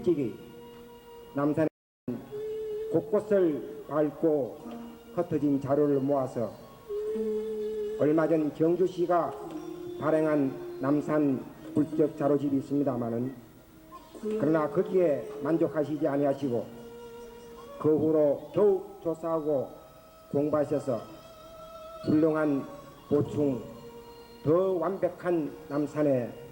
일찍이 남산에 곳곳을 밟고 흩어진 자료를 모아서 얼마 전 경주시가 발행한 남산 굴적 자료집이 있습니다마는 그러나 거기에 만족하시지 아니하시고 그 후로 더욱 조사하고 공부하셔서 훌륭한 보충 더 완벽한 남산에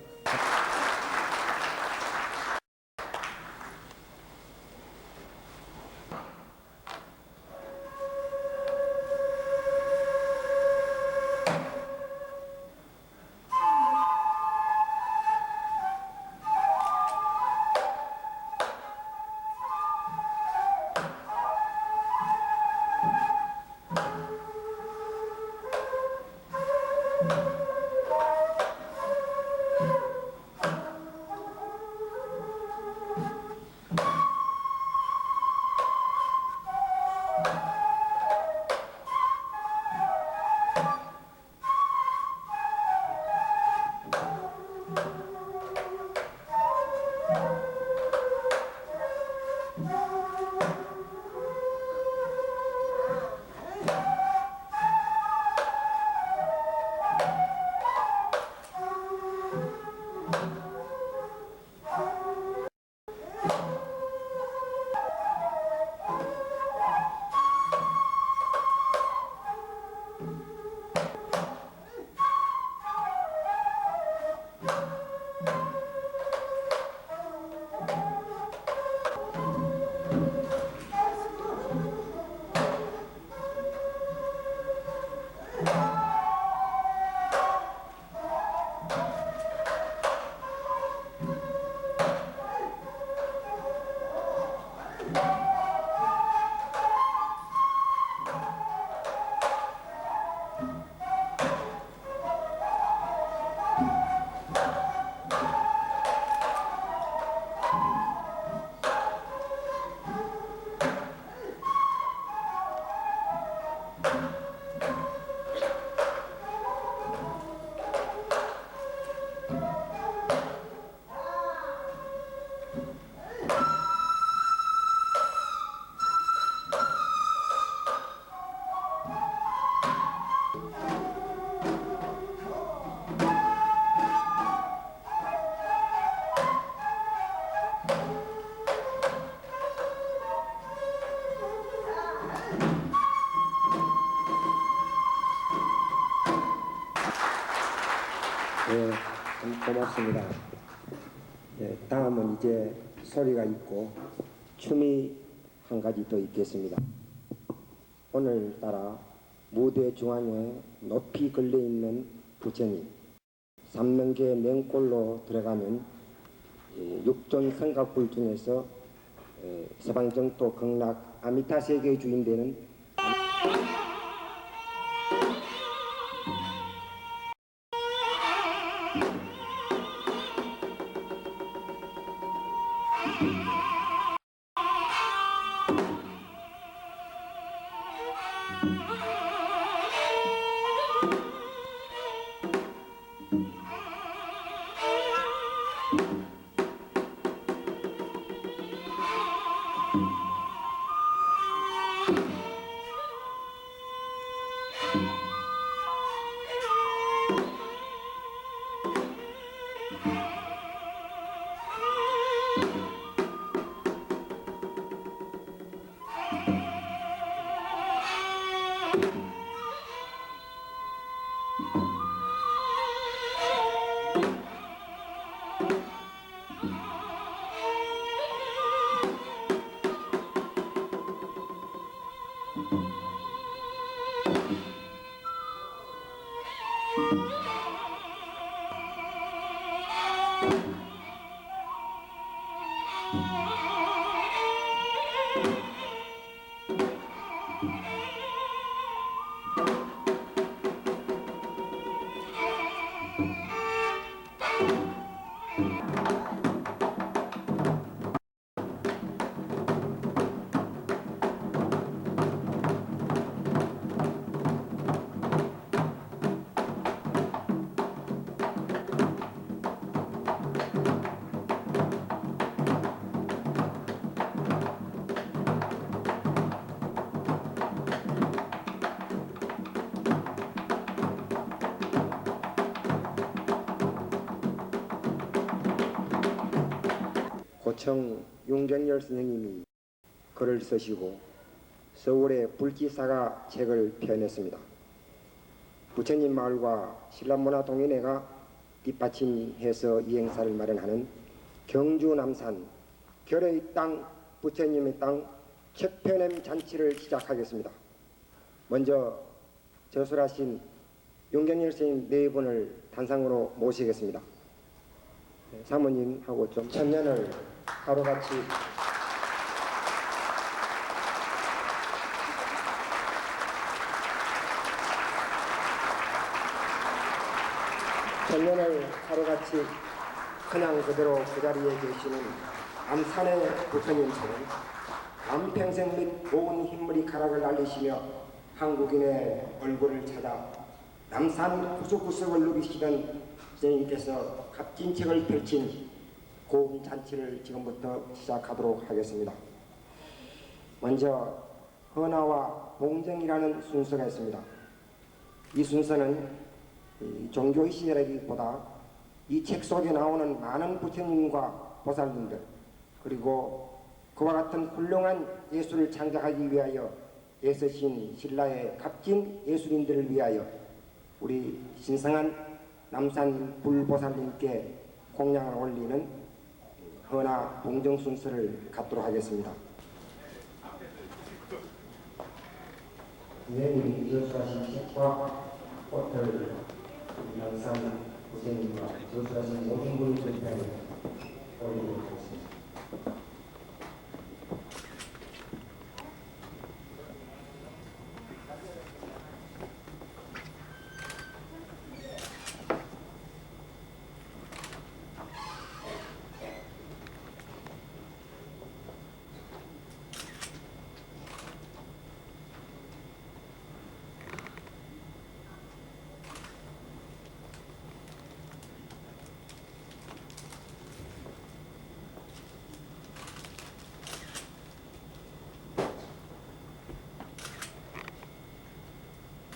네, 참 고맙습니다. 네, 다음은 이제 소리가 있고 춤이 한 가지 더 있겠습니다. 오늘따라 무대 중앙에 높이 걸려있는 부처님 삼명계 맹골로 들어가면 육존 성각불 중에서 서방정토 극락 아미타세계의 주인 되는 고청 윤경열 선생님이 글을 쓰시고 서울의 불지사가 책을 펴냈습니다. 부처님 마을과 신라문화동인회가 뒷받침해서 이 행사를 마련하는 경주 남산 결의 땅 부처님의 땅 책펴냄 잔치를 시작하겠습니다. 먼저 저술하신 윤경열 선생님 네 분을 단상으로 모시겠습니다. 사모님하고 좀 천년을 하루같이 그냥 그대로 그 자리에 계시는 남산의 부처님처럼 남평생 및 온 흰머리 가락을 날리시며 한국인의 얼굴을 찾아 남산 구석구석을 누비시던 선생님께서 값진 책을 펼친 고음 잔치를 지금부터 시작하도록 하겠습니다. 먼저 헌화와 봉정이라는 순서가 있습니다. 이 순서는 종교의 시대라기보다 이 책 속에 나오는 많은 부처님과 보살님들 그리고 그와 같은 훌륭한 예술을 창작하기 위하여 애쓰신 신라의 값진 예술인들을 위하여 우리 신성한 남산 불보살님께 공양을 올리는 헌화 봉정 순서를 갖도록 하겠습니다. 선생님이 저술하신 책과 꽃을 남산 부처님과 저술하신 모든 분들을 위하여 올리도록 하겠습니다.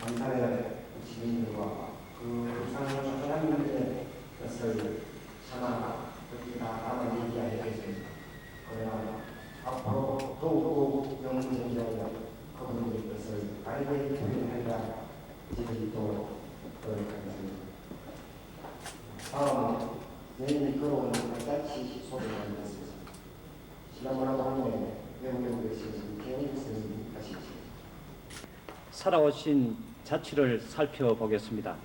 남산의 주민들과 그 사람들의 것을 참아 그렇게 다 담아 얘기하겠습니다. 그러나 앞으로 더욱 영웅적이라면 그분들의 것을 알게 표현하리라 지금도 노력하겠습니다. 다음은 내일이 걸어오는 발자취 소개하겠습니다. 신라문화동인회 외국에 계신 개인 선생님 하시죠. 살아오신 자취를 살펴보겠습니다.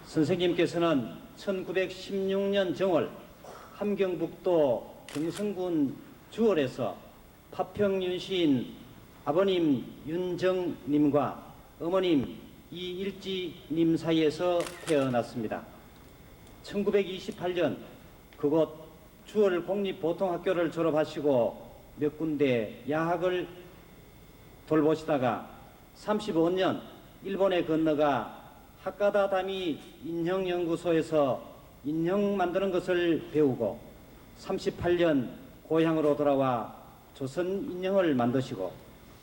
선생님께서는 1916년 정월 함경북도 경성군 주월에서 파평윤 시인 아버님 윤정님과 어머님 이일지님 사이에서 태어났습니다. 1928년 그곳 주월 공립보통학교를 졸업하시고 몇 군데 야학을 돌보시다가 35년 일본에 건너가 하카다 다미 인형연구소에서 인형 만드는 것을 배우고 38년 고향으로 돌아와 조선 인형을 만드시고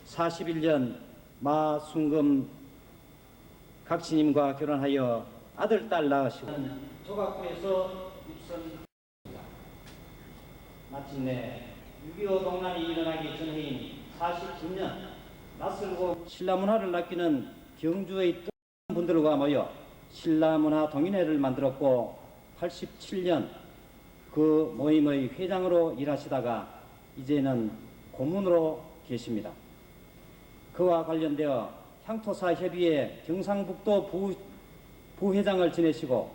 41년 마순금 각시님과 결혼하여 아들, 딸 낳으시고 조각부에서 입선입니다. 마침내 6.25 동란이 일어나기 전해인 49년 낯설고 신라문화를 낚이는 경주의 뜻 분들과 모여 신라문화동인회를 만들었고 87년 그 모임의 회장으로 일하시다가 이제는 고문으로 계십니다. 그와 관련되어 향토사협의회 경상북도 부회장을 지내시고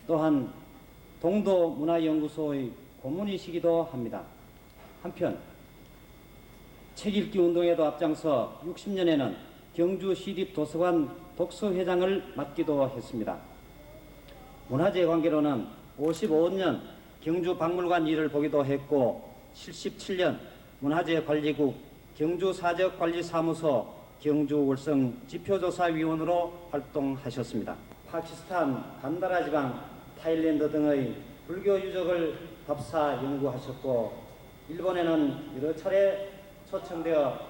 또한 동도문화연구소의 고문이시기도 합니다. 한편 책 읽기 운동에도 앞장서 60년에는 경주 시립도서관 독서회장을 맡기도 했습니다. 문화재 관계로는 55년 경주박물관 일을 보기도 했고 77년 문화재관리국 경주사적관리사무소 경주월성 지표조사위원으로 활동하셨습니다. 파키스탄 반다라 지방, 타일랜드 등의 불교 유적을 답사 연구하셨고 일본에는 여러 차례 초청되어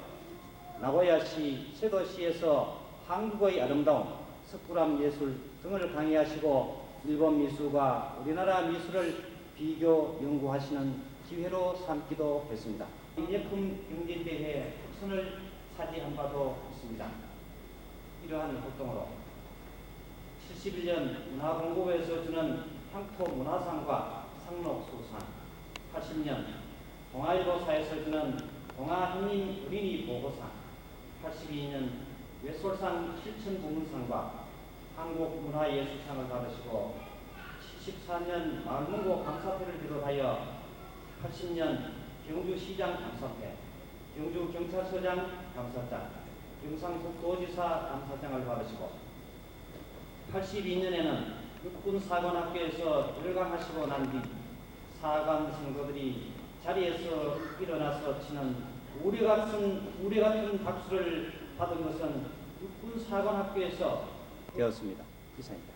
나고야시, 세도시에서 한국의 아름다움, 석굴암 예술 등을 강의하시고 일본 미술과 우리나라 미술을 비교 연구하시는 기회로 삼기도 했습니다. 인예품 경진대회 우선을 차지한 바도 있습니다. 이러한 활동으로 71년 문화공고에서 주는 향토문화상과 상록수상, 80년 동아일보사에서 주는 동아한인 어린이 보고상, 82년 외솔상 실천부문상과 한국문화예술상을 받으시고 74년 마을문고 감사패를 비롯하여 80년 경주시장 감사패, 경주경찰서장 감사장, 경상북도지사 감사장을 받으시고 82년에는 육군사관학교에서 열강하시고 난 뒤 사관 성도들이 자리에서 일어나서 치는 우리 같은 박수를 받은 것은 육군사관학교에서 되었습니다. 이상입니다.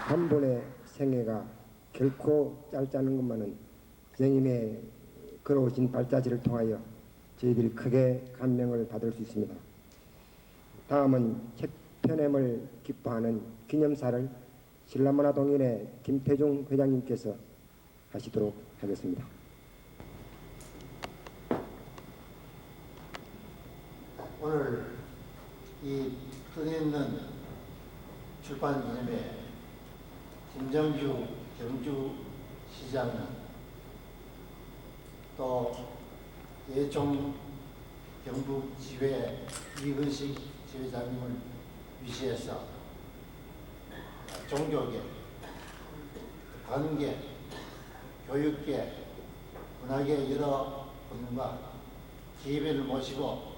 한 분의 생애가 결코 짧지 않은 것만은 선생님의 걸어오신 발자취를 통하여 저희들이 크게 감명을 받을 수 있습니다. 다음은 책 펴냄을 기뻐하는 기념사를 신라문화동인회 김태중 회장님께서 하시도록 하겠습니다. 오늘 이 뜻있는 출판 기념회 김정주 경주시장님 또 예종 경북지회 이근식 지회장님을 위시해서 종교계, 관계, 교육계, 문화계 여러 분과 기회를 모시고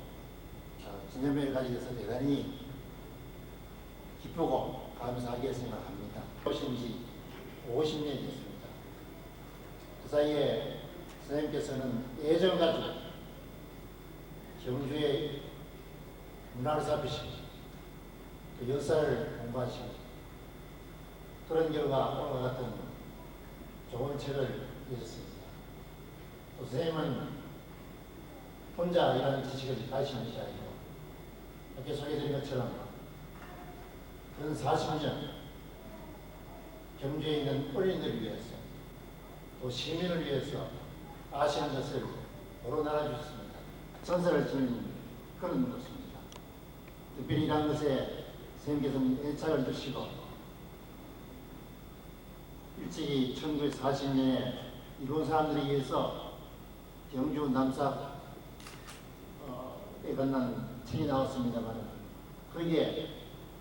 기념회를 가지게 돼서 대단히 기쁘고 감사하게 생각합니다. 오신 지 50년이 됐습니다. 그 사이에 선생님께서는 예전 가지고 경주의 문화를 살피시고 그 역사를 공부하시고 그런 결과 오늘과 같은 좋은 책을 읽었습니다. 또 선생님은 혼자 이런 지식을 가지시는 것이 아니고 이렇게 소개드린 것처럼 근 40년 경주에 있는 어린이들을 위해서 또 시민을 위해서 아시는 것을 도로 나눠주셨습니다. 선사를 지는 그런 것입니다. 특별히 이러한 것에 선생님께서는 애착을 두시고 일찍이 1940년에 일본 사람들에 의해서 경주 남사에 관한 책이 나왔습니다만 거기에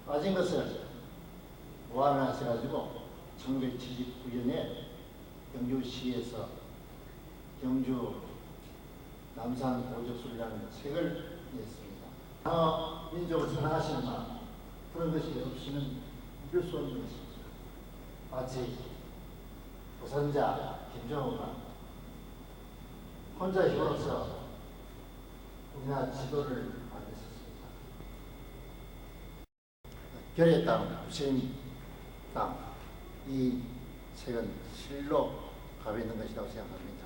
빠진 것을 보완을 하셔가지고 1979년에 경주시에서 경주 남산 보적술이라는 책을 냈습니다. 민족을 사랑하시는 마음 그런 것이 없이는 이룰 수 없는 것입니다. 마치 도산자 김정호가 혼자 힘으로써 우리나라 지도를 만드셨습니다. 결의 땅, 부처님 땅, 이 책은 실로 가 있는 것이라고 생각합니다.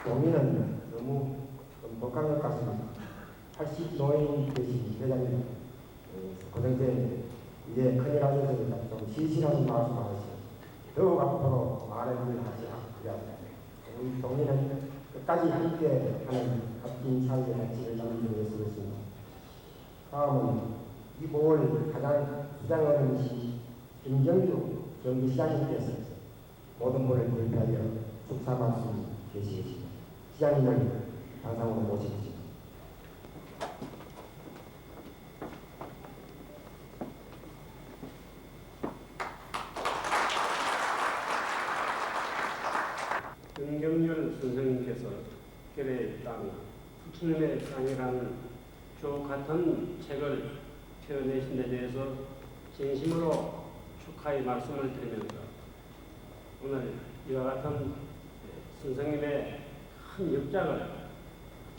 동의는 너무 독한 것 같습니다. 80노인 되신 회장님, 고생제 이제 큰일 하셨으니까 좀 시시하신 말씀하시죠. 더욱 앞으로 많은 일을 하시라. 우리 동의는 끝까지 함께 하는 값진 사회의 가치를 남기기 위해서 그렇습니다. 다음은 이 뭘 가장 주장하는 김정주 경기시장님께서 모든 분을 대표하여 축사 말씀 계시겠습니다. 시장님을 당상으로 모십시오. 윤경열 선생님께서 결의 땅, 부처님의 땅이라는 주 같은 책을 펴내신 데 대해서 진심으로 축하의 말씀을 드리면서 오늘 이와 같은 선생님의 큰 역작을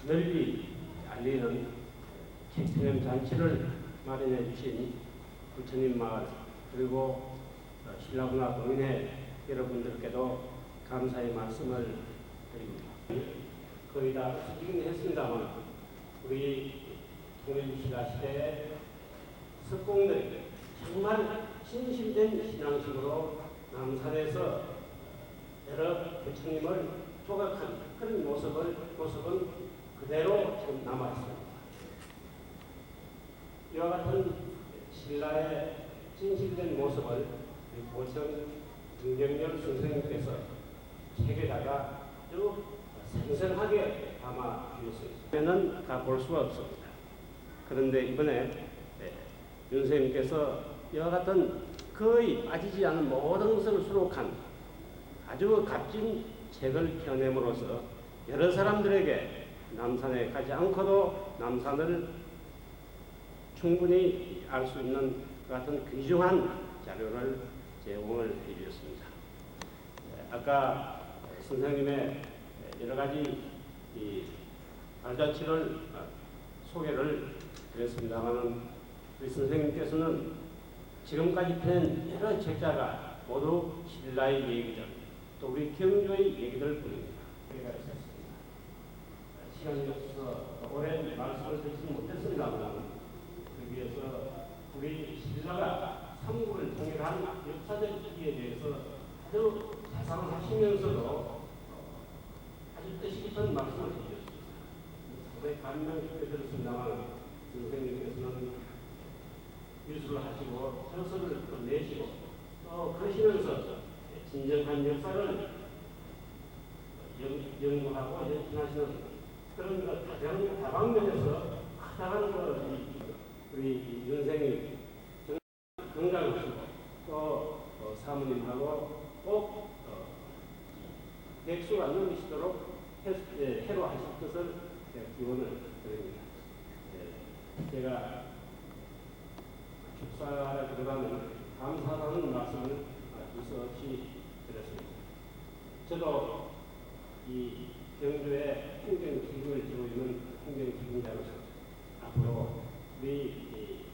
널리 알리는 책평 잔치를 마련해 주신 부처님 마을 그리고 신라문화 동인회 여러분들께도 감사의 말씀을 드립니다. 거의 다 수기는 했습니다만 우리 통일신라 시대의 석공들이 정말 진실된 신앙심으로 남산에서 여러 부처님을 조각한 그런 모습은 그대로 지금 남아있습니다. 이와 같은 신라의 진실된 모습을 보천 윤경열 선생님께서 책에다가 아주 생생하게 담아 주셨습니다. 가볼 수가 없습니다. 그런데 이번에 윤 선생님께서 이와 같은 거의 빠지지 않은 모든 것을 수록한 아주 값진 책을 펴냄으로써 여러 사람들에게 남산에 가지 않고도 남산을 충분히 알 수 있는 그 같은 귀중한 자료를 제공을 해주셨습니다. 아까 선생님의 여러 가지 발자취를 소개를 드렸습니다만 우리 선생님께서는 지금까지 펴낸 여러 책자가 모두 신라의 얘기들 또 우리 경주의 얘기들 뿐입니다. 얘기가 있었습니다. 시간이 없어서 오랜 말씀을 드리지 못했습니다만 그 위해서 우리 신라가 삼국을 통일한 역사적 시기에 대해서 아주 자상하시면서도 아주 뜻이 깊은 말씀을 해주셨습니다. 상당히 감명 깊게 들었습니다만 선생님께서는 유수를 하시고 서술을 내시고 또 그러시면서 진정한 역사를 연구하고 연출하시는 그런 가장 다방면에서 가장 우리 윤생이 건강하시고 또 사모님하고 꼭 백수가 안 넘으시도록 해로하실 것을 기원을 드립니다. 제가 축사에 들어가는 감사하는 말씀을 두서없이 드렸습니다. 저도 이 경주의 행정기금을 지고 있는 행정기금자로서 앞으로 우리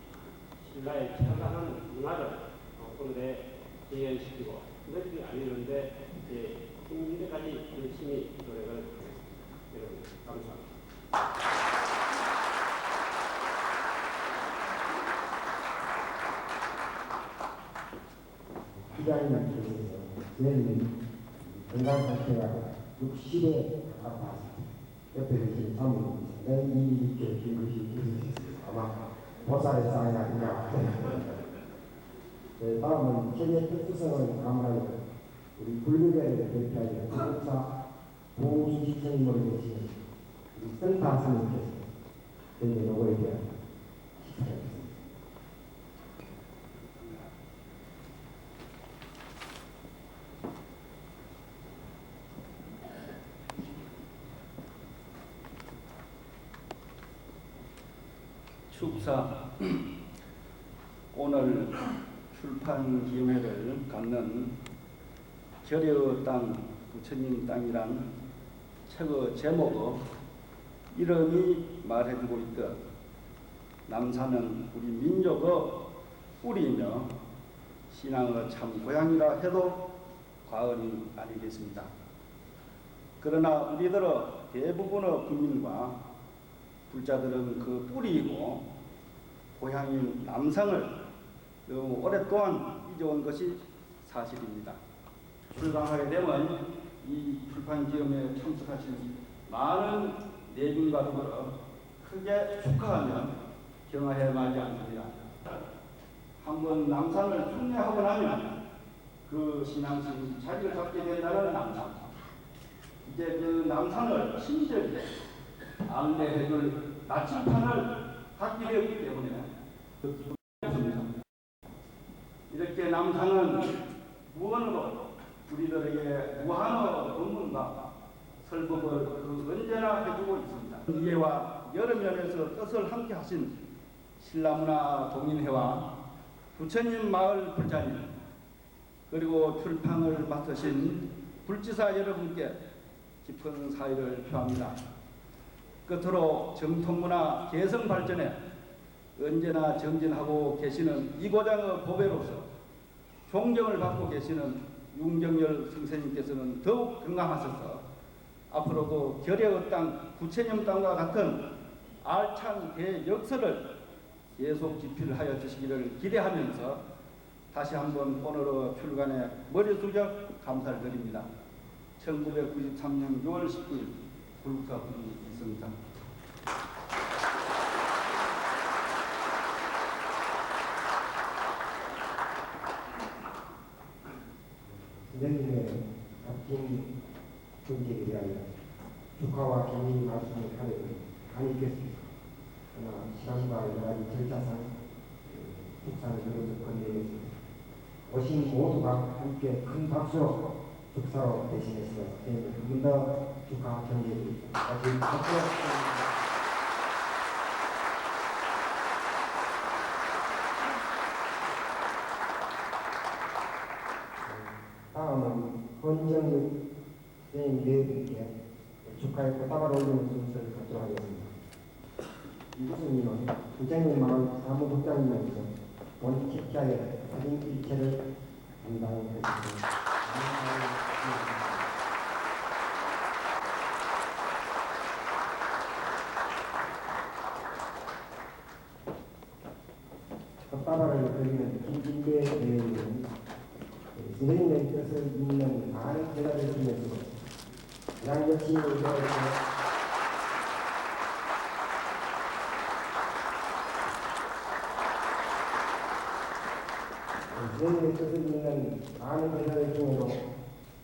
신라의 찬란한 문화를 오늘에 재현시키고 널리 알리는데 힘들까지 열심히 노력을 하겠습니다. 여러분 감사합니다. 시장님께서 저희는 건강 상태가 60에 가깝습니다. 옆에 계신 사모님 상당히 있게 긴 것이 있으셨어요. 아마 보살의 상이 아닌가. 다음은 세계 특수성을 감안하여 우리 불교계를 대표하여 한국사 보훈식 스님으로 계시는 우리 센타 스님께서 저희 요거에 대한 시사하겠습니다. 축사 오늘 출판 기념회를 갖는 결의 땅 부처님 땅이란 책의 제목의 이름이 말해주고 있듯 남산은 우리 민족의 뿌리이며 신앙의 참 고향이라 해도 과언이 아니겠습니다. 그러나 우리들의 대부분의 국민과 불자들은 그 뿌리이고 고향인 남상을 너무 오랫동안 잊어온 것이 사실입니다. 출강하게 되면 이 출판 기념회에 참석하신 많은 내빈과 더불어 크게 축하하며 경하에 마지 않습니다. 한번 남상을 순례하고 나면 그 신앙심이 자리를 잡게 된다는 남상. 이제 그 남산을 친절히 안내해줄 나침판을 갖게 되었기 때문에 기쁘습니다. 이렇게 남산은 무언으로 우리들에게 무한의 법문과 설법을 언제나 해주고 있습니다. 이해와 여러 면에서 뜻을 함께 하신 신라문화 동인회와 부처님 마을 불자님 그리고 출판을 맡으신 불지사 여러분께 깊은 사의를 표합니다. 끝으로 정통문화 개성 발전에 언제나 정진하고 계시는 이고장의 보배로서 존경을 받고 계시는 윤경열 선생님께서는 더욱 건강하셔서 앞으로도 결의의 땅, 부처님 땅과 같은 알찬 대역사를 계속 기필하여 주시기를 기대하면서 다시 한번 오늘의 출간에 머리 숙여 감사를 드립니다. 1993년 6월 19일 불국사분이 있습니다. 선생님의 값진 존재에 대하여 축하와 격려의 말씀을 하려 있겠습니다. 그러나 시간과 여러 가지 절차상 축사를 여러분 건네겠습니다. 오신 모두가 함께 큰 박수로 축사로 대신해서 한 번 더 축하 전해드립니다. 다시 박수. 다음은 헌정국 선생님 네 분께 축하의 꽃다발을 올리는 순서를 갖도록 하겠습니다. 이구수님은 부장님 마을 사무국장님으로서 본 책자의 사진 일체를 담당했습니다. 꽃다발을 드리는 김진배 대회는 선생님의 뜻을 잇는 많은 대답을 주면서 가장 열심히 의뢰하고 선생님의 뜻을 잇는 많은 대답을 중에도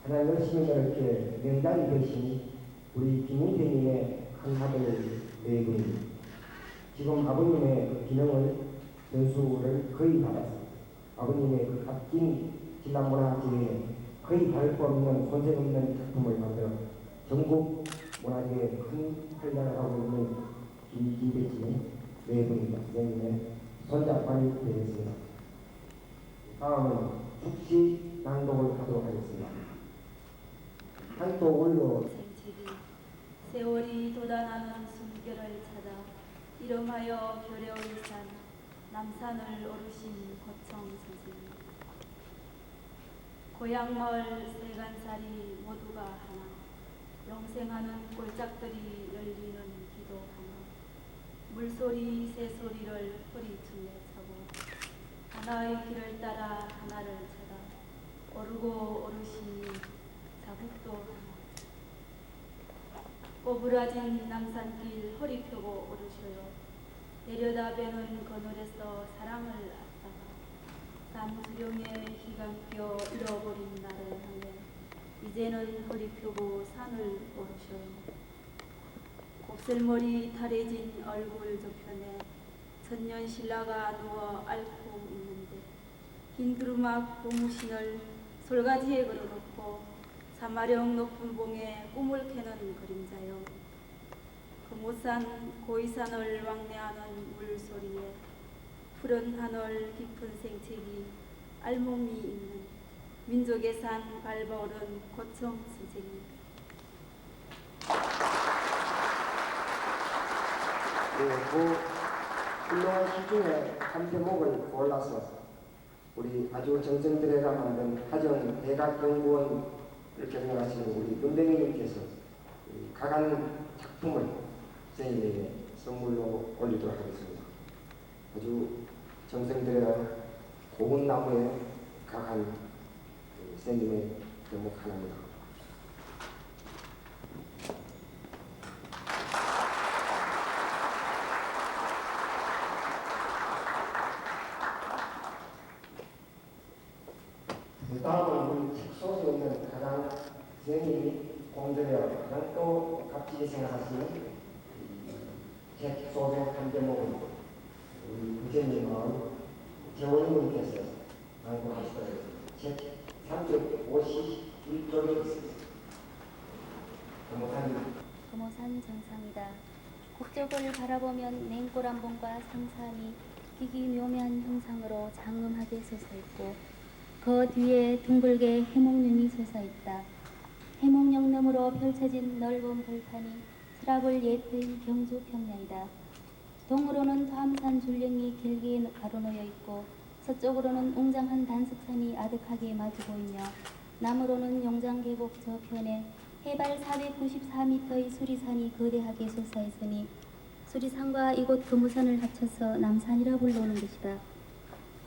가장 열심히 이렇게 명단이 되신 우리 김인태님의 한 아들 네 분입니다. 지금 아버님의 그 기능을 전수를 거의 받았습니다. 아버님의 그 값진 신라문화재에 거의 다를 거 없는 손색 없는 작품을 만들어 전국 문화계에 큰 활약을 하고 있는 김진배씨 네 분입니다. 선생님의 손잡관이 되겠습니다. 다음은 축시 낭독을 하도록 하겠습니다. 한도 올려 세월이 돋아나는 숨결을 찾아 이름하여 별의 산 남산을 오르신 고청 선생님. 고향 마을 세간살이 모두가 하나, 영생하는 꼴짝들이 열리는 기도 하나, 물소리 새소리를 허리춤에 차고 하나의 길을 따라 하나를 찾아 오르고 오르시니 자국도 하나. 꼬부라진 남산길 허리 펴고 오르셔요. 내려다보는 그늘에서 사랑을 앞다가 산수령의 희감겨 잃어버린 나를 향해 이제는 허리 펴고 산을 오르셔요. 곱슬머리 타래진 얼굴 저편에 천년 신라가 누워 앓고 있는데 긴 두루마기 고무신을 솔가지에 걸어놓고 사마령 높은 봉에 꿈을 캐는 그림자요. 금오산 고이산을 왕래하는 물소리에 푸른 하늘 깊은 생채기 알몸이 있는 민족의 산 밟아오른 고청 선생님. 그 훌륭한 시 중에 한 대목을 골라서 우리 아주 정성들여가 만든 하정 대각연구원을 개설하시는 우리 문대민님께서 각한 작품을 선생님에게 선물로 올리도록 하겠습니다. 아주 정성들여 고운 나무에 각한 선생님의 대목 하나입니다. 다음은 우리 책 속에 있는 가장 선생님이 공들여 또 값지게 생각하시는 책 소개 한 대목은 우리 부처님은 재원님께서 강구하시던 책 351쪽에 있습니다. 금오산 정상이다. 국적을 바라보면 냉골암봉과 상산이 기기묘묘한 형상으로 장엄하게 솟아있고 그 뒤에 둥글게 해몽령이 솟아있다. 해몽령 너머로 펼쳐진 넓은 벌판이 서랍을 예트인 경주 평야이다. 동으로는 토암산 줄령이 길게 가로놓여 있고 서쪽으로는 웅장한 단석산이 아득하게 마주 보이며 남으로는 용장계곡 저편에 해발 494m의 수리산이 거대하게 솟아있으니 수리산과 이곳 금우산을 합쳐서 남산이라 불러오는 것이다.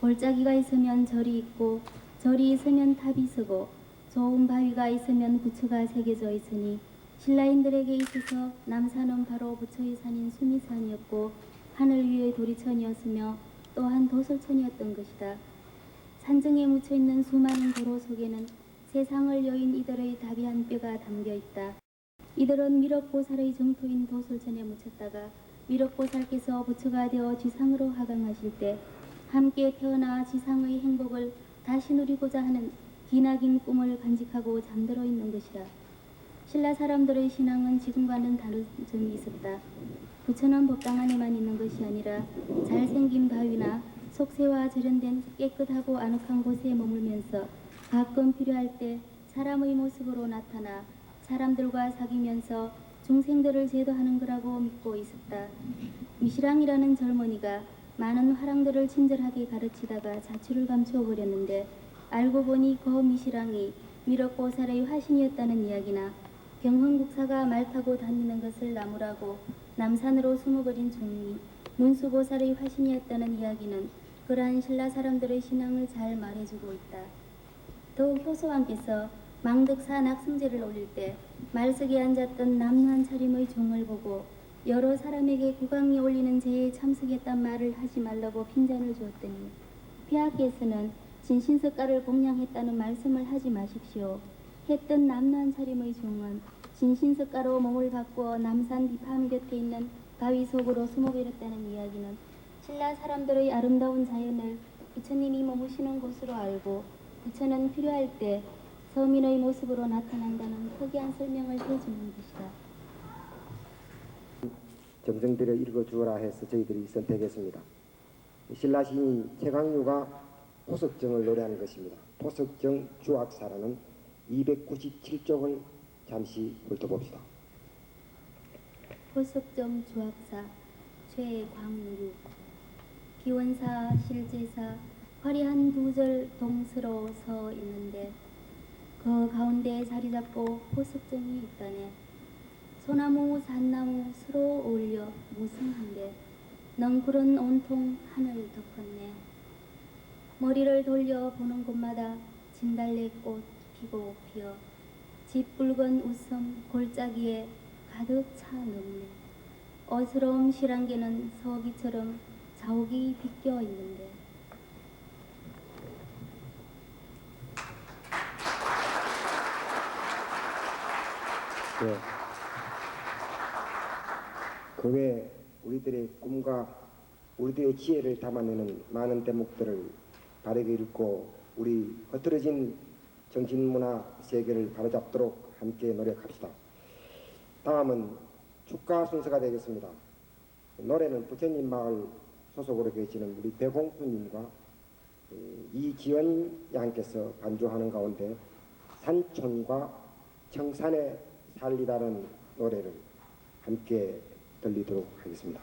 골짜기가 있으면 절이 있고 절이 있으면 탑이 서고 좋은 바위가 있으면 부처가 새겨져 있으니 신라인들에게 있어서 남산은 바로 부처의 산인 수미산이었고 하늘 위의 도리천이었으며 또한 도솔천이었던 것이다. 산중에 묻혀있는 수많은 도로 속에는 세상을 여인 이들의 다비한 뼈가 담겨있다. 이들은 미륵보살의 정토인 도솔천에 묻혔다가 미륵보살께서 부처가 되어 지상으로 하강하실 때 함께 태어나 지상의 행복을 다시 누리고자 하는 기나긴 꿈을 간직하고 잠들어 있는 것이다. 신라 사람들의 신앙은 지금과는 다른 점이 있었다. 부처는 법당 안에만 있는 것이 아니라 잘생긴 바위나 속세와 절연된 깨끗하고 아늑한 곳에 머물면서 가끔 필요할 때 사람의 모습으로 나타나 사람들과 사귀면서 중생들을 제도하는 거라고 믿고 있었다. 미시랑이라는 젊은이가 많은 화랑들을 친절하게 가르치다가 자취를 감추어버렸는데 알고 보니 그 미시랑이 미륵보살의 화신이었다는 이야기나 경흥국사가 말 타고 다니는 것을 나무라고 남산으로 숨어버린 종이 문수보살의 화신이었다는 이야기는 그러한 신라 사람들의 신앙을 잘 말해주고 있다. 더욱 효소왕께서 망덕사 낙승제를 올릴 때 말석에 앉았던 남루한 차림의 종을 보고 여러 사람에게 국왕이 올리는 제에 참석했단 말을 하지 말라고 핀잔을 주었더니 폐하께서는 진신석가를 공양했다는 말씀을 하지 마십시오. 했던 남루한 차림의 종은 진신석가로 몸을 바꾸어 남산 비팜 곁에 있는 바위 속으로 숨어버렸다는 이야기는 신라 사람들의 아름다운 자연을 부처님이 머무시는 곳으로 알고 부처는 필요할 때 서민의 모습으로 나타난다는 특이한 설명을 해주는 것이다. 정성들여 읽어주어라 해서 저희들이 선택했습니다. 신라시인 최강유가 포석정을 노래하는 것입니다. 포석정 주악사라는 297쪽을 잠시 훑어봅시다. 포석정 주악사 최광유 기원사 실제사 화려한 두절 동서로 서 있는데 그 가운데 자리 잡고 포석정이 있다네. 소나무 산나무 서로 어울려 무성한데 넝굴은 온통 하늘 덮었네. 머리를 돌려 보는 곳마다 진달래꽃 피고 피어 짙붉은 웃음 골짜기에 가득 차 넘네. 어스러움 실안개는 서기처럼 자욱이 비껴 있는데 네. 그 외 우리들의 꿈과 우리들의 지혜를 담아내는 많은 대목들을 바르게 읽고 우리 흐트러진 정신문화 세계를 바로잡도록 함께 노력합시다. 다음은 축가 순서가 되겠습니다. 노래는 부처님 마을 소속으로 계시는 우리 배공수님과 이지연 양께서 반주하는 가운데 산촌과 청산에 살리라는 노래를 함께 들리도록 하겠습니다.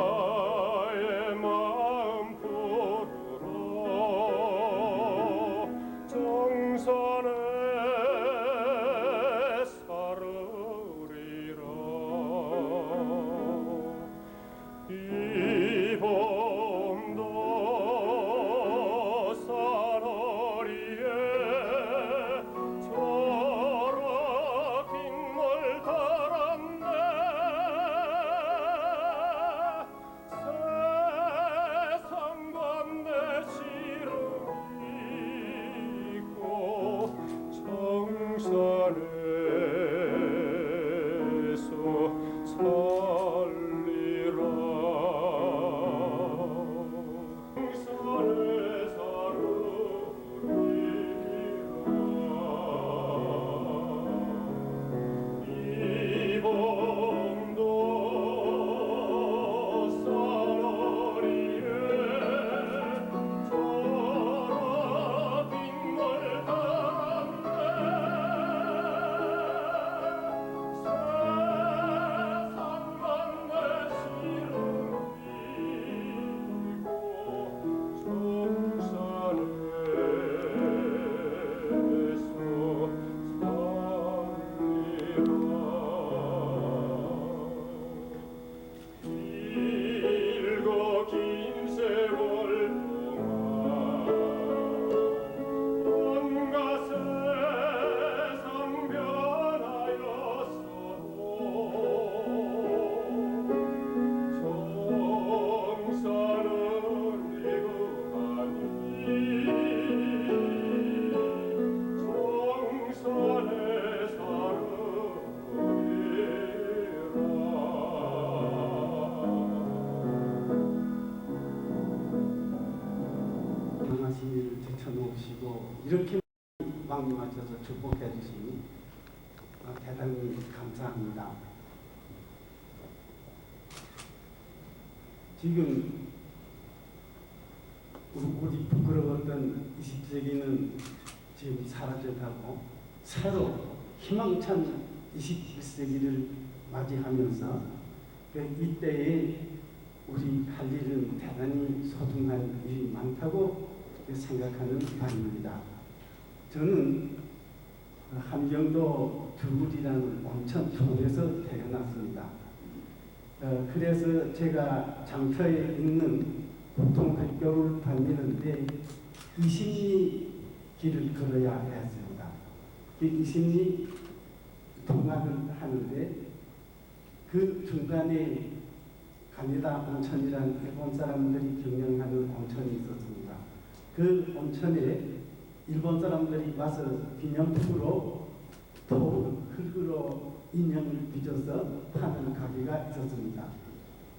나의 마 이렇게 왕님하셔서 축복해 주시니 대단히 감사합니다. 지금 우리 부끄러웠던 20세기는 지금 사라져가고 새로 희망찬 21세기를 맞이하면서 이때에 우리 할 일은 대단히 소중한 일이 많다고 생각하는 바입니다. 저는 함경도 두굴이라는 온천 촌에서 태어났습니다. 그래서 제가 장터에 있는 보통학교를 다니는데 20리 길을 걸어야 했습니다. 20리 통학을 하는데 그 중간에 가니다 온천이라는 일본 사람들이 경영하는 온천이 있었습니다. 그 온천에 일본 사람들이 와서 기념품으로 흙으로 인형을 빚어서 파는 가게가 있었습니다.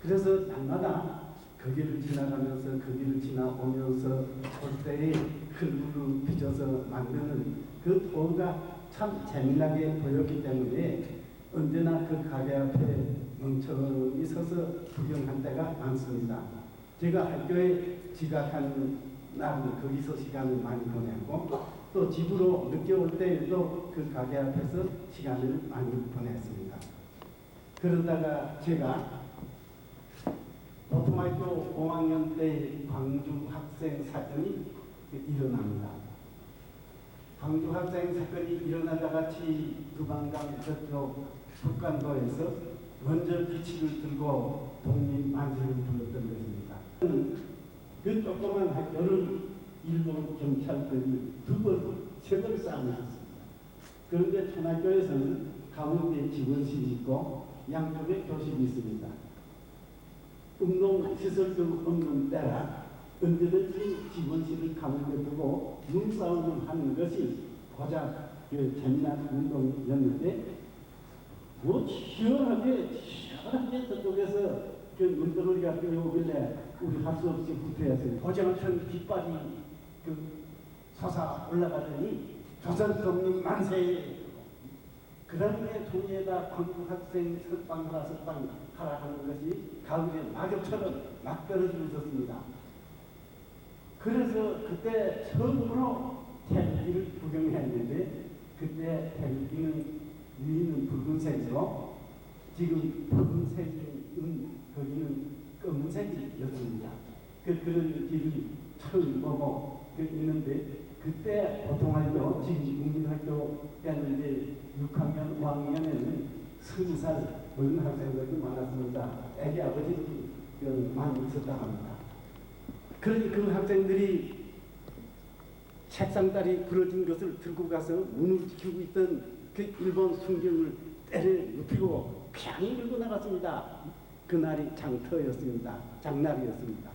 그래서 날마다 거기를 지나가면서 거기를 지나오면서 볼 때에 흙으로 빚어서 만드는 그 도구가 참 재미나게 보였기 때문에 언제나 그 가게 앞에 멍청이 서서 구경한 때가 많습니다. 제가 학교에 지각하는 날은 거기서 시간을 많이 보내고 또 집으로 늦게 올 때에도 그 가게 앞에서 시간을 많이 보냈습니다. 그러다가 제가 보통학교 5학년 때 광주 학생 사건이 일어납니다. 광주 학생 사건이 일어나다 같이 두방강 저쪽 북간도에서 먼저 기치를 들고 독립만세를 불렀던 것입니다. 그 조그만 학교를 일본 경찰들이 세 번 싸움했습니다. 그런데 촌학교에서는 가운데 집원실이 있고 양쪽에 교실이 있습니다. 운동시설도 없는 때라 언제든지 집원실을 가운데 두고 눈싸움을 하는 것이 고작 재미난 운동이었는데 시원하게 저쪽에서 그 눈덩어리가 뛰어오길래 우리 할 수 없이 후퇴했어요. 고정천 깃발이 솟아 올라가더니 조선 독립 만세. 그런데 종이에다 광주 학생 석방 하라 하는 것이 가을에 낙엽처럼 막 떨어지고 있었습니다. 그래서 그때 처음으로 태극기를 구경했는데 그때 태극기는 위는 붉은색으로 지금 붉은색인 거기는 검은색이었습니다. 그런 길을 처음 보고 있는데 그때 보통학교 지금 국민학교 때는 6학년, 5학년에는 20살 어린 학생들이 많았습니다. 애기 아버지도 많이 있었다 합니다. 그러니 그 학생들이 책상다리 부러진 것을 들고 가서 문을 지키고 있던 그 일본 순경을 때려 눕히고 그냥 밀고 나갔습니다. 그날이 장터였습니다. 장날이었습니다.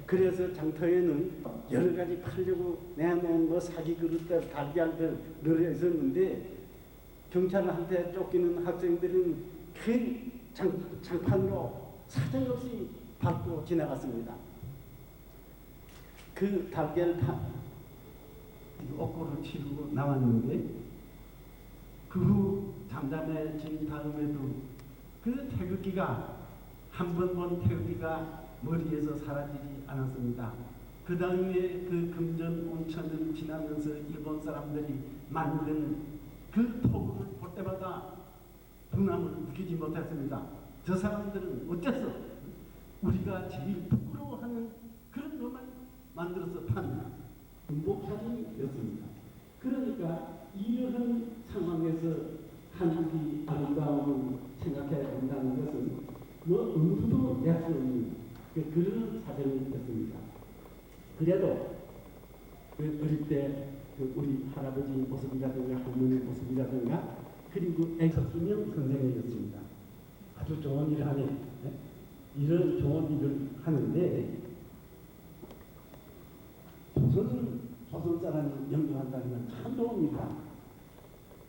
그래서 장터에는 여러 가지 팔려고 내놓은 사기 그릇들, 달걀들 늘어 있었는데 경찰한테 쫓기는 학생들은 그 장판으로 사정없이 밟고 지나갔습니다. 그 달걀판 옥고를 치르고 나왔는데 그 후 잠잠해진 다음에도 그 태극기가 한 번 본 태극기가 머리에서 사라지지 않았습니다. 그 다음에 그 금전 온천을 지나면서 일본 사람들이 만든 그 토구를 볼 때마다 분함을 느끼지 못했습니다. 저 사람들은 어째서 우리가 제일 부끄러워하는 그런 것만 만들어서 판 군복사진이었습니다. 그러니까 이런 상황에서 한국이 아름다움을 생각해야 된다는 것은 누구도 낼 수 없는 그런 사정이었습니다. 그래도 어릴 때 우리 할아버지 모습이라든가 할머니 모습이라든가 그리고 애석수명 선생님이었습니다. 아주 좋은 일을 하네. 네? 이런 좋은 일을 하는데 조선 사람이 연구한다는 건 참 좋습니다.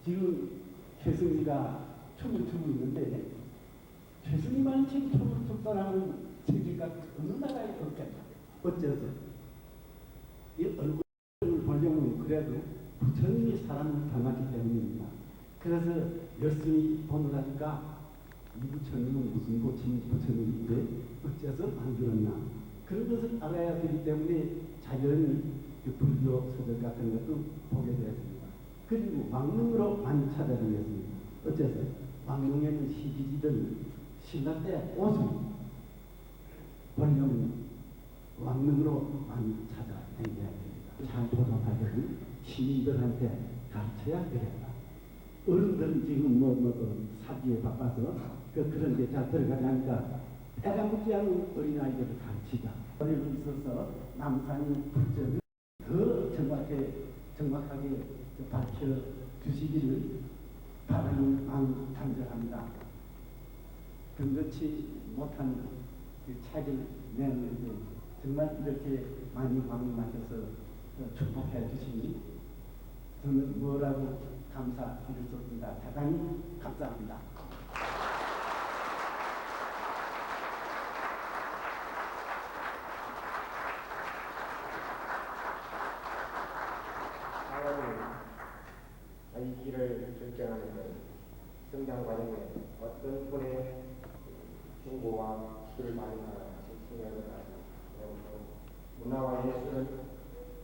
지금 최승희가 춤을 추고 있는데 최승희만 지금 춤을 출 사람은 세계가 어느 나라에 없겠다. 어째서? 이 얼굴을 보려면 그래도 부처님이 사람을 닮았기 때문입니다. 그래서 열심히 보느라니까 이 부처님은 무슨 부처님인데 어째서 만들었나 그런 것을 알아야 되기 때문에 자연히 그 불교 서적 같은 것도 보게 되었습니다. 그리고 왕릉으로 많이 찾아다녔습니다. 어째서 왕릉에는 시기지들 신라 때 옷을 보려면 왕릉으로 많이 찾아다녀야 됩니다. 잘 보존하려면 시민들한테 가르쳐야 되겠다. 어른들은 지금 사기에 바빠서 그런 게 잘 들어가지 않으니까 애가 묻지 않은 어린아이들을 가르치자. 어린이 있어서 남산이 불전을 더 정확하게 밝혀주시기를 바라는 마음 간절합니다. 근거치 못한 그 책을 내는데 정말 이렇게 많이 방문하셔서 축복해 주시니 저는 뭐라고 감사드릴 수 없습니다. 대단히 감사합니다. 이 길을 결정하는 성장 과정에 어떤 분의 충고와 기도를 받는가 생각을 하고 문화와 예술은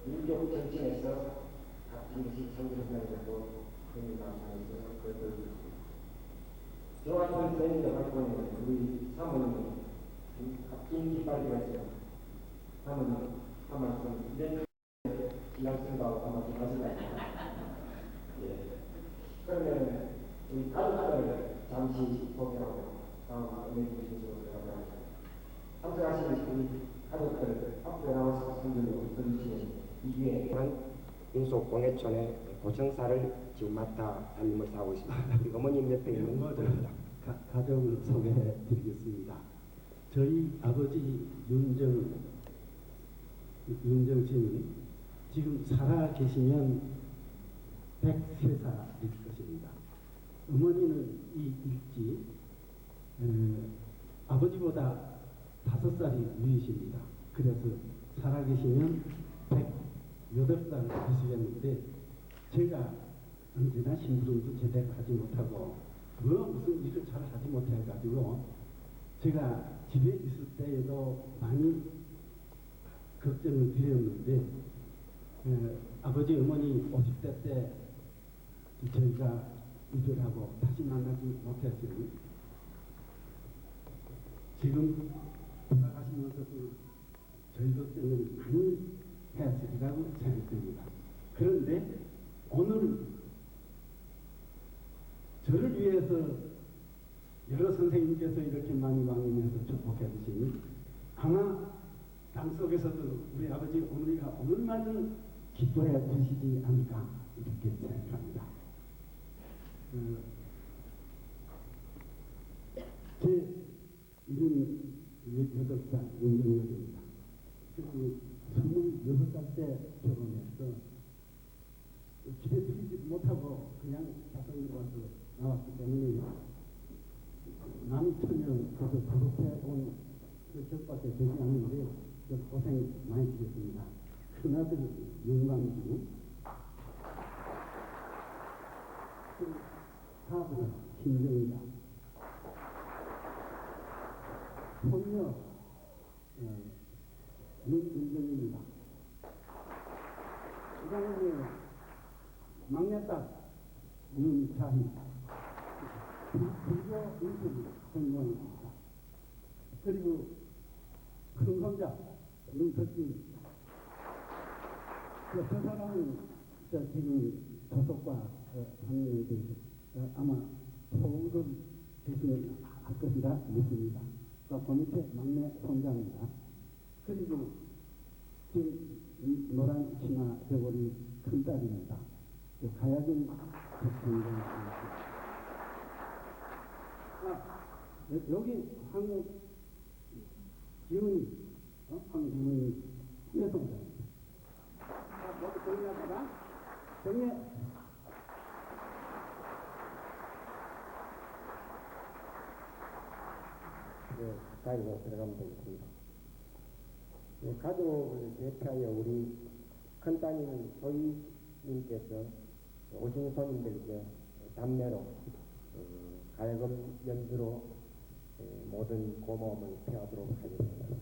민족 정치에서 같은 것이 창조된다는 것도 큰 감사가 있어서 그것을 저 같은 트레이닝을 갖고 있는 우리 사모님은 값진 깃발이 있어요. 사모님 한 말씀 신랑승가하고 한 말씀 하실까요? 예. 그러면 우리 가족들을 잠시 소개하고 다음 은혜님 순서로 들어가겠습니다. 참석하시는 우리 가족들 앞으로 나와서 선들로 들으시는 이후에 인속공예촌의 고청사를 지금 맡아 담임을 사고 있습니다. 우리 어머님 옆에 있는 분입니다. 가정을 소개해 드리겠습니다. 저희 아버지 윤정 씨는 지금 살아 계시면 103살일 것입니다. 어머니는 이 일찍 아버지보다 5살이 위이십니다. 그래서 살아계시면 108살 되시겠는데 제가 언제나 심부름도 제대로 하지 못하고 무슨 일을 잘 하지 못해가지고 제가 집에 있을 때에도 많이 걱정을 드렸는데 아버지 어머니 50대 때 저희가 이별하고 다시 만나지 못했으니 지금 돌아가시면서도 저희 걱정을 많이 했으리라고 생각됩니다. 그런데 오늘 저를 위해서 여러 선생님께서 이렇게 많이 방문해서 축복해 주시니 아마 땅속에서도 우리 아버지 어머니가 오늘만은 기뻐해 주시지 않을까 이렇게 생각합니다. 제 이름이 18살 윤정열입니다. 그리고 26살 때 결혼해서 집에 들이지 못하고 그냥 자성으로 와서 나왔기 때문에 남처녀에서 그렇게 온 것밖에 되지 않는데 고생 많이 드렸습니다. 큰아들 윤광주, 사부 김정자, 손녀 윤정입니다. 그다음에 막내딸 윤자희, 불교 인수를 전공합니다. 그리고 큰 손자 윤석진, 저 사람은 지금 도서과 다니는데 아마 서울을 대신할 것이라 믿습니다. 그 밑에 막내 손자입니다. 그리고 지금 노란 치마 저고리 큰딸입니다. 가야금 작품입니다. 여기 황지훈이 여성자입니다. 모두 정리하다가 정리. 가위로 들어가면 되겠습니다. 가족을 대표하여 우리 큰따님은 소위 님께서 오신 손님들께 담례로 가야금 연주로 모든 고마움을 표하도록 하겠습니다.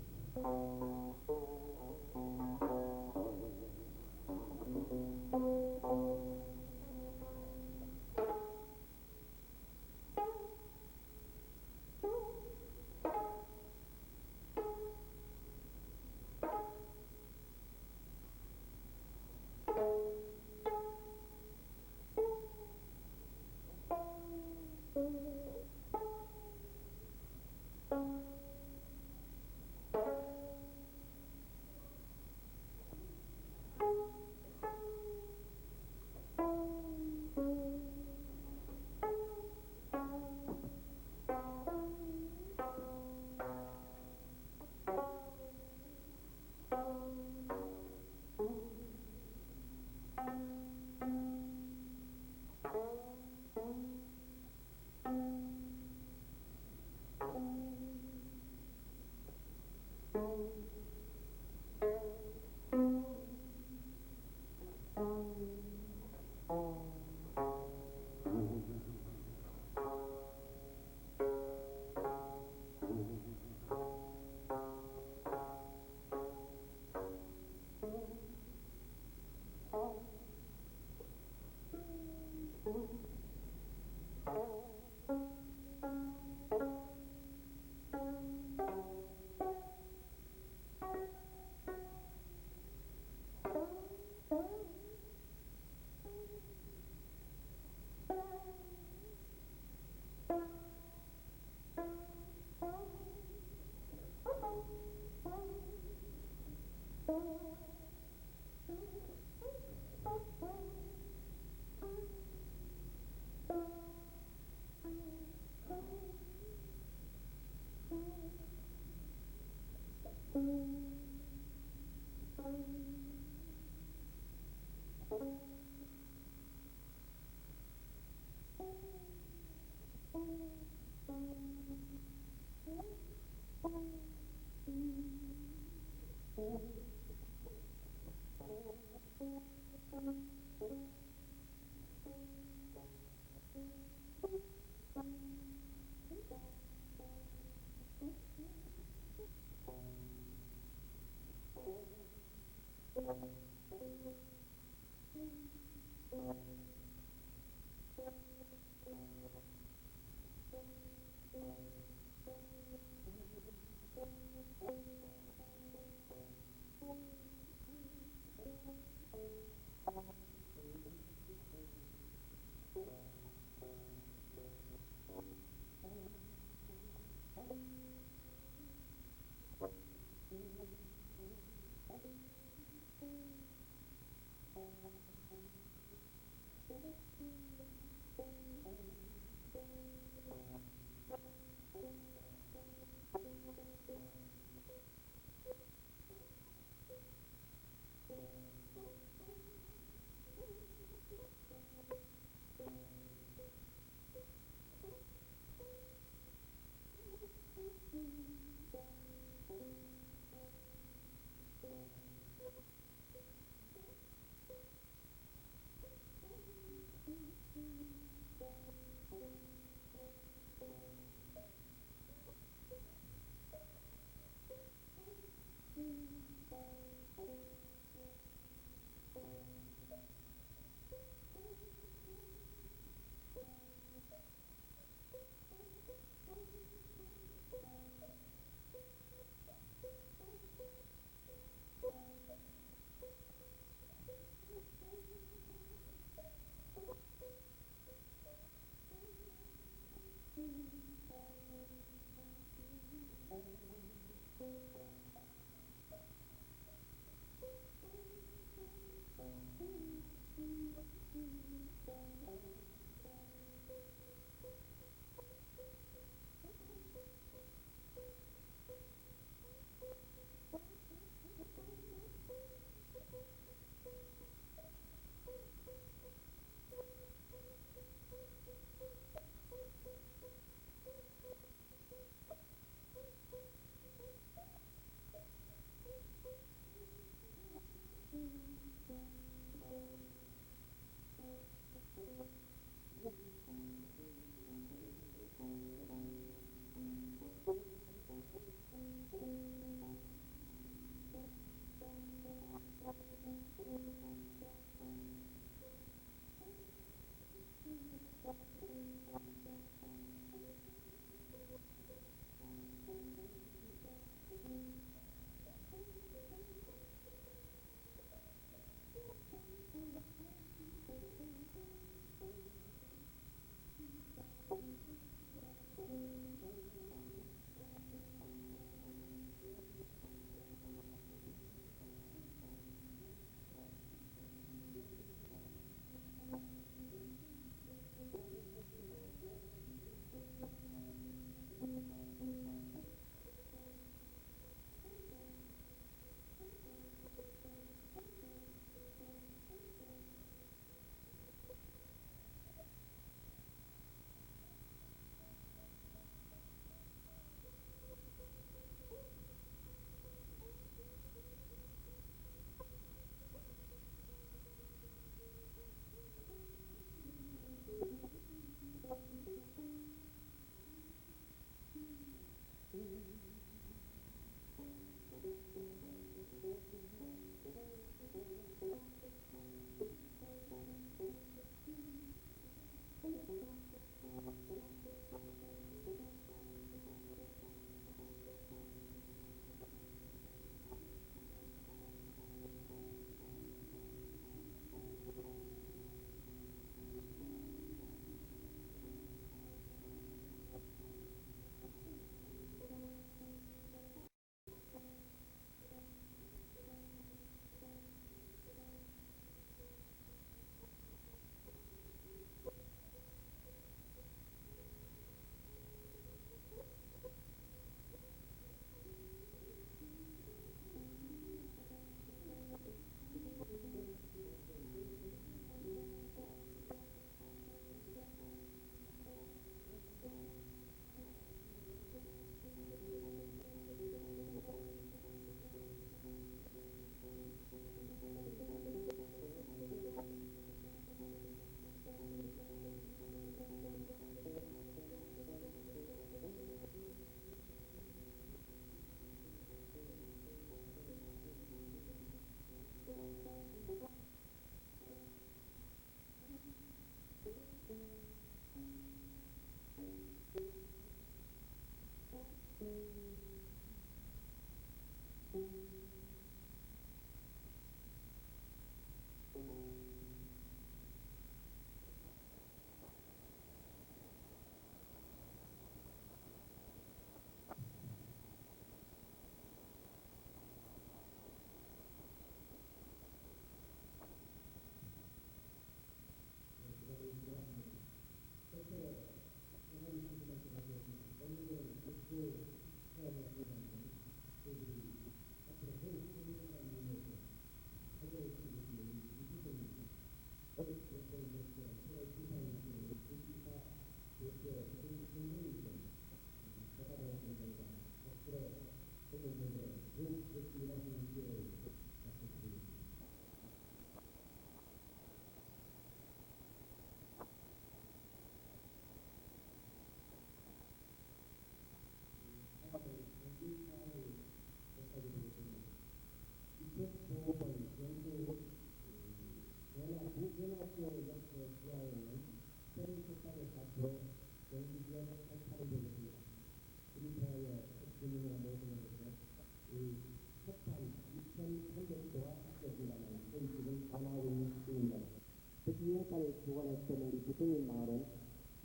특이행사를 주관했던 우리 부처님 마을은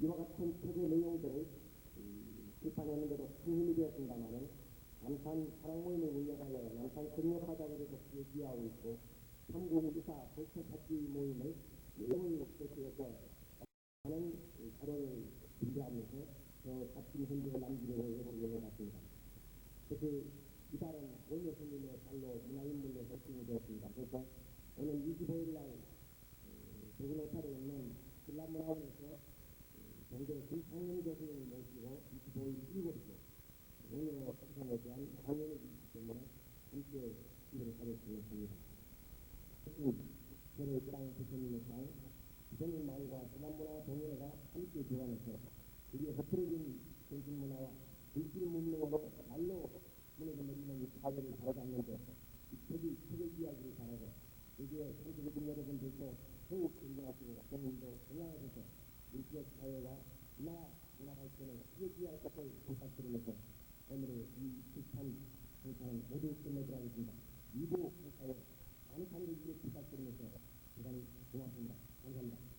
이와 같은 책의 내용들을 출판하는데도 큰 힘이 되었습니다마는 남산 사랑 모임을 운영하여 남산 건너사장에서 기여하고 있고 삼국유사 벌초찾기 모임을 내용을 목적지에서 많은 자료를 준비하면서 더 값진 흔적을 남기려고 노력을 해봤습니다. 특히 이달은 원효 스님의 발로 문화인물로 설정이 되었습니다. 그래서 오늘 25일 날 대구노타로 있는 신라문화원에서 동대 김상현 교수님을 모시고 25일 7시에 원효 사상에 대한 강연을 있기 때문에 함께 일을 하겠습니다. 저를 땅 부처님의 땅 부처님 마을과 전남문화 동호회가 함께 주관해서 우리의 흐트러진 정신문화와 물질 문명으로 날로 무너져 내리는 이 사회를 바라봤는데 이 표기 이야기를 바라고 여기에 성도적인 여러분들도 더욱 존경하시고 본인도 건강하셔서 우리 지역 사회와 문화 발전에 표기할 것을 부탁드리면서 오늘의 이 불판 행사는 모두 끝내도록 하겠습니다. 2부 행사에 많은 참여 부탁드리면서 대단히 고맙습니다. 감사합니다.